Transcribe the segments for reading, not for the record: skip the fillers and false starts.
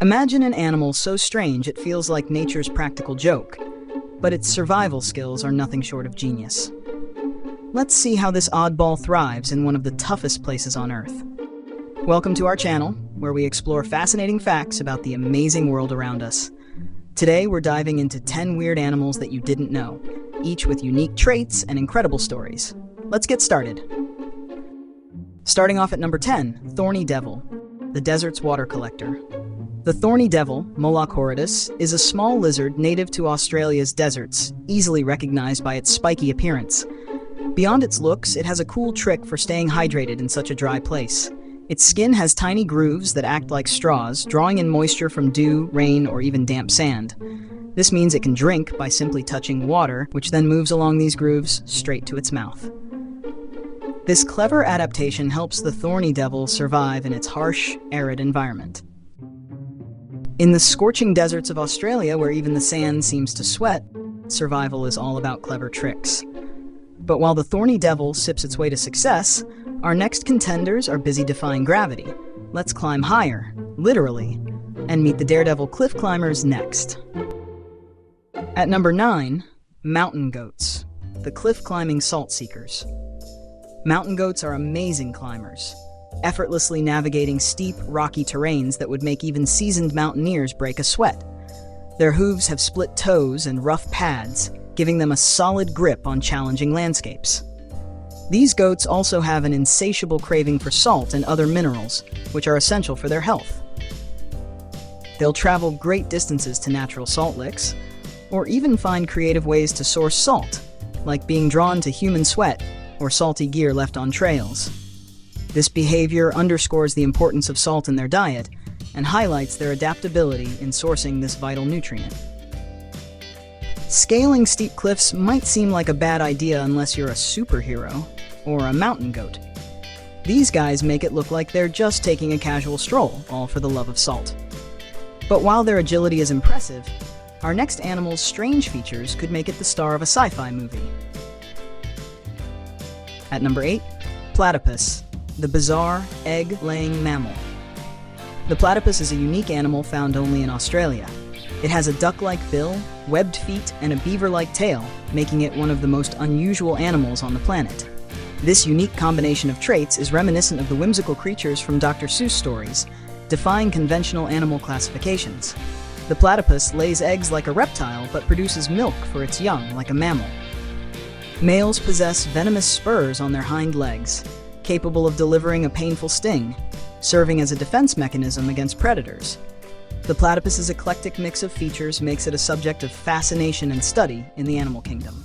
Imagine an animal so strange it feels like nature's practical joke, but its survival skills are nothing short of genius. Let's see how this oddball thrives in one of the toughest places on Earth. Welcome to our channel, where we explore fascinating facts about the amazing world around us. Today, we're diving into 10 weird animals that you didn't know, each with unique traits and incredible stories. Let's get started. Starting off at number 10, thorny devil, the desert's water collector. The thorny devil, Moloch horridus, is a small lizard native to Australia's deserts, easily recognized by its spiky appearance. Beyond its looks, it has a cool trick for staying hydrated in such a dry place. Its skin has tiny grooves that act like straws, drawing in moisture from dew, rain, or even damp sand. This means it can drink by simply touching water, which then moves along these grooves straight to its mouth. This clever adaptation helps the thorny devil survive in its harsh, arid environment. In the scorching deserts of Australia, where even the sand seems to sweat, survival is all about clever tricks. But while the thorny devil sips its way to success, our next contenders are busy defying gravity. Let's climb higher, literally, and meet the daredevil cliff climbers next. At number 9, mountain goats, the cliff climbing salt seekers. Mountain goats are amazing climbers, effortlessly navigating steep, rocky terrains that would make even seasoned mountaineers break a sweat. Their hooves have split toes and rough pads, giving them a solid grip on challenging landscapes. These goats also have an insatiable craving for salt and other minerals, which are essential for their health. They'll travel great distances to natural salt licks, or even find creative ways to source salt, like being drawn to human sweat or salty gear left on trails. This behavior underscores the importance of salt in their diet and highlights their adaptability in sourcing this vital nutrient. Scaling steep cliffs might seem like a bad idea unless you're a superhero or a mountain goat. These guys make it look like they're just taking a casual stroll, all for the love of salt. But while their agility is impressive, our next animal's strange features could make it the star of a sci-fi movie. At number 8, platypus, the bizarre, egg-laying mammal. The platypus is a unique animal found only in Australia. It has a duck-like bill, webbed feet, and a beaver-like tail, making it one of the most unusual animals on the planet. This unique combination of traits is reminiscent of the whimsical creatures from Dr. Seuss stories, defying conventional animal classifications. The platypus lays eggs like a reptile but produces milk for its young like a mammal. Males possess venomous spurs on their hind legs, capable of delivering a painful sting, serving as a defense mechanism against predators. The platypus's eclectic mix of features makes it a subject of fascination and study in the animal kingdom.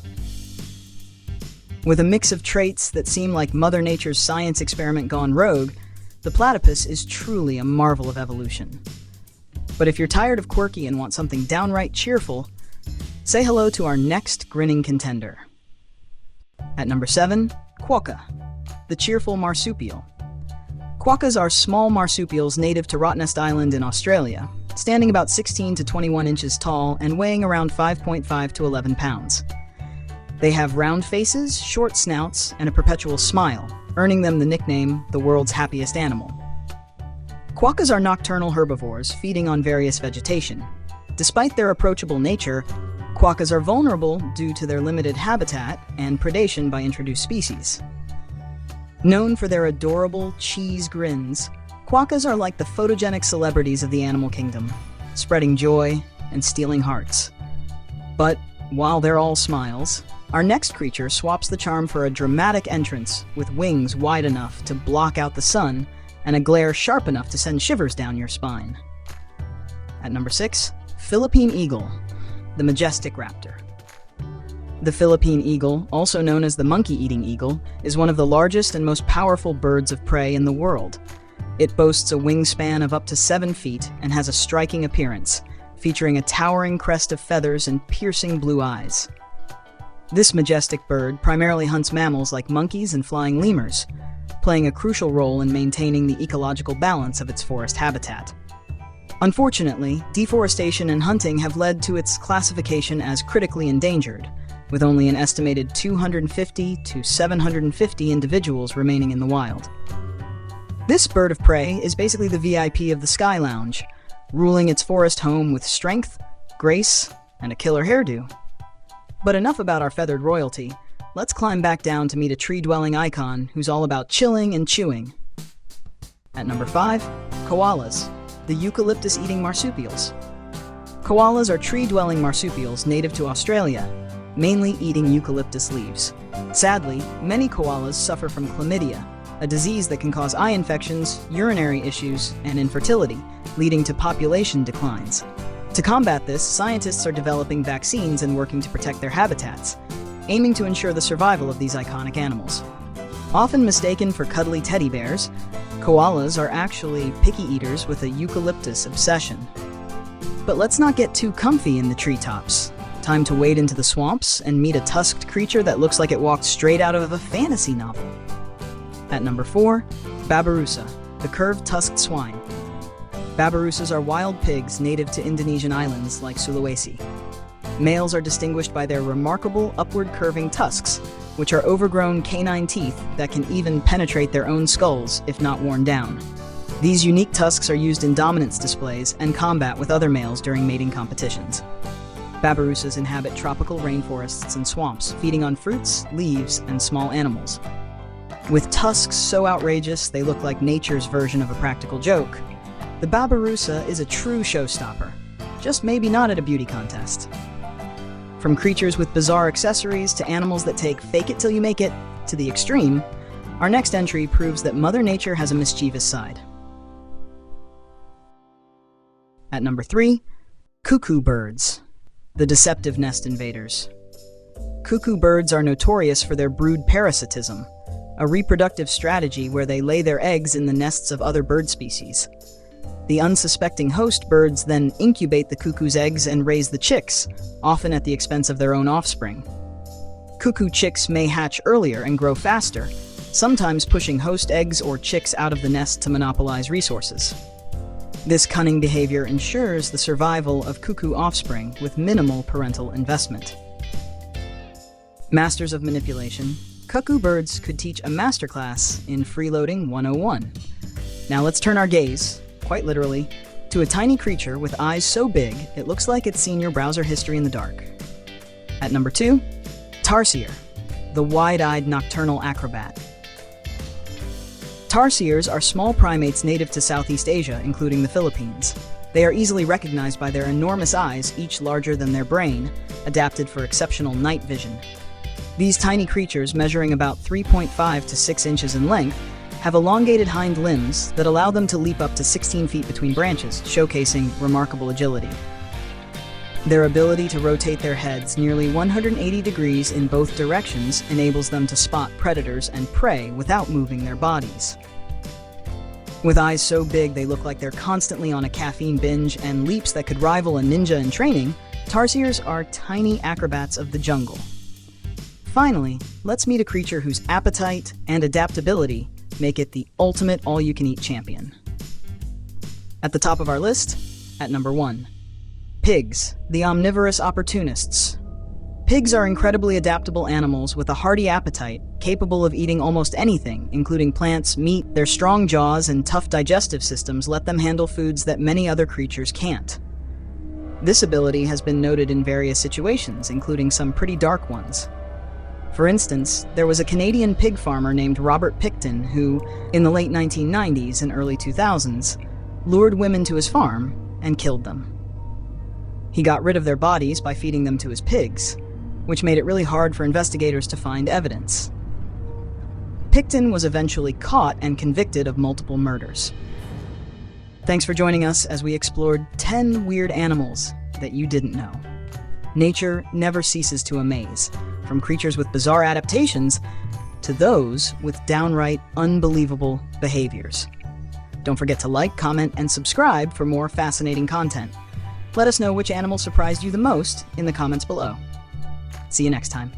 With a mix of traits that seem like Mother Nature's science experiment gone rogue, the platypus is truly a marvel of evolution. But if you're tired of quirky and want something downright cheerful, say hello to our next grinning contender. At number 7, quokka, the cheerful marsupial. Quokkas are small marsupials native to Rottnest Island in Australia, standing about 16 to 21 inches tall and weighing around 5.5 to 11 pounds. They have round faces, short snouts, and a perpetual smile, earning them the nickname the world's happiest animal. Quokkas are nocturnal herbivores, feeding on various vegetation. Despite their approachable nature, quokkas are vulnerable due to their limited habitat and predation by introduced species. Known for their adorable cheese grins, quokkas are like the photogenic celebrities of the animal kingdom, spreading joy and stealing hearts. But while they're all smiles, our next creature swaps the charm for a dramatic entrance with wings wide enough to block out the sun and a glare sharp enough to send shivers down your spine. At number 6, Philippine eagle, the majestic raptor. The Philippine eagle, also known as the monkey-eating eagle, is one of the largest and most powerful birds of prey in the world. It boasts a wingspan of up to 7 feet and has a striking appearance, featuring a towering crest of feathers and piercing blue eyes. This majestic bird primarily hunts mammals like monkeys and flying lemurs, playing a crucial role in maintaining the ecological balance of its forest habitat. Unfortunately, deforestation and hunting have led to its classification as critically endangered, with only an estimated 250 to 750 individuals remaining in the wild. This bird of prey is basically the VIP of the Sky Lounge, ruling its forest home with strength, grace, and a killer hairdo. But enough about our feathered royalty. Let's climb back down to meet a tree-dwelling icon who's all about chilling and chewing. At number 5, koalas, the eucalyptus-eating marsupials. Koalas are tree-dwelling marsupials native to Australia, mainly eating eucalyptus leaves. Sadly, many koalas suffer from chlamydia, a disease that can cause eye infections, urinary issues, and infertility, leading to population declines. To combat this, scientists are developing vaccines and working to protect their habitats, aiming to ensure the survival of these iconic animals. Often mistaken for cuddly teddy bears, koalas are actually picky eaters with a eucalyptus obsession. But let's not get too comfy in the treetops. Time to wade into the swamps and meet a tusked creature that looks like it walked straight out of a fantasy novel. At number 4, babirusa, the curved tusked swine. Babirusas are wild pigs native to Indonesian islands like Sulawesi. Males are distinguished by their remarkable upward curving tusks, which are overgrown canine teeth that can even penetrate their own skulls if not worn down. These unique tusks are used in dominance displays and combat with other males during mating competitions. Babirusas inhabit tropical rainforests and swamps, feeding on fruits, leaves, and small animals. With tusks so outrageous they look like nature's version of a practical joke, the babirusa is a true showstopper, just maybe not at a beauty contest. From creatures with bizarre accessories to animals that take fake it till you make it to the extreme, our next entry proves that Mother Nature has a mischievous side. At number 3, cuckoo birds, the deceptive nest invaders. Cuckoo birds are notorious for their brood parasitism, a reproductive strategy where they lay their eggs in the nests of other bird species. The unsuspecting host birds then incubate the cuckoo's eggs and raise the chicks, often at the expense of their own offspring. Cuckoo chicks may hatch earlier and grow faster, sometimes pushing host eggs or chicks out of the nest to monopolize resources. This cunning behavior ensures the survival of cuckoo offspring with minimal parental investment. Masters of manipulation, cuckoo birds could teach a masterclass in freeloading 101. Now let's turn our gaze, quite literally, to a tiny creature with eyes so big it looks like it's seen your browser history in the dark. At number 2, tarsier, the wide-eyed nocturnal acrobat. Tarsiers are small primates native to Southeast Asia, including the Philippines. They are easily recognized by their enormous eyes, each larger than their brain, adapted for exceptional night vision. These tiny creatures, measuring about 3.5 to 6 inches in length, have elongated hind limbs that allow them to leap up to 16 feet between branches, showcasing remarkable agility. Their ability to rotate their heads nearly 180 degrees in both directions enables them to spot predators and prey without moving their bodies. With eyes so big they look like they're constantly on a caffeine binge and leaps that could rival a ninja in training, tarsiers are tiny acrobats of the jungle. Finally, let's meet a creature whose appetite and adaptability make it the ultimate all-you-can-eat champion. At the top of our list, at number 1, pigs, the omnivorous opportunists. Pigs are incredibly adaptable animals with a hearty appetite, capable of eating almost anything, including plants, meat. Their strong jaws and tough digestive systems let them handle foods that many other creatures can't. This ability has been noted in various situations, including some pretty dark ones. For instance, there was a Canadian pig farmer named Robert Picton who, in the late 1990s and early 2000s, lured women to his farm and killed them. He got rid of their bodies by feeding them to his pigs, which made it really hard for investigators to find evidence. Picton was eventually caught and convicted of multiple murders. Thanks for joining us as we explored 10 weird animals that you didn't know. Nature never ceases to amaze, from creatures with bizarre adaptations to those with downright unbelievable behaviors. Don't forget to like, comment, and subscribe for more fascinating content. Let us know which animal surprised you the most in the comments below. See you next time.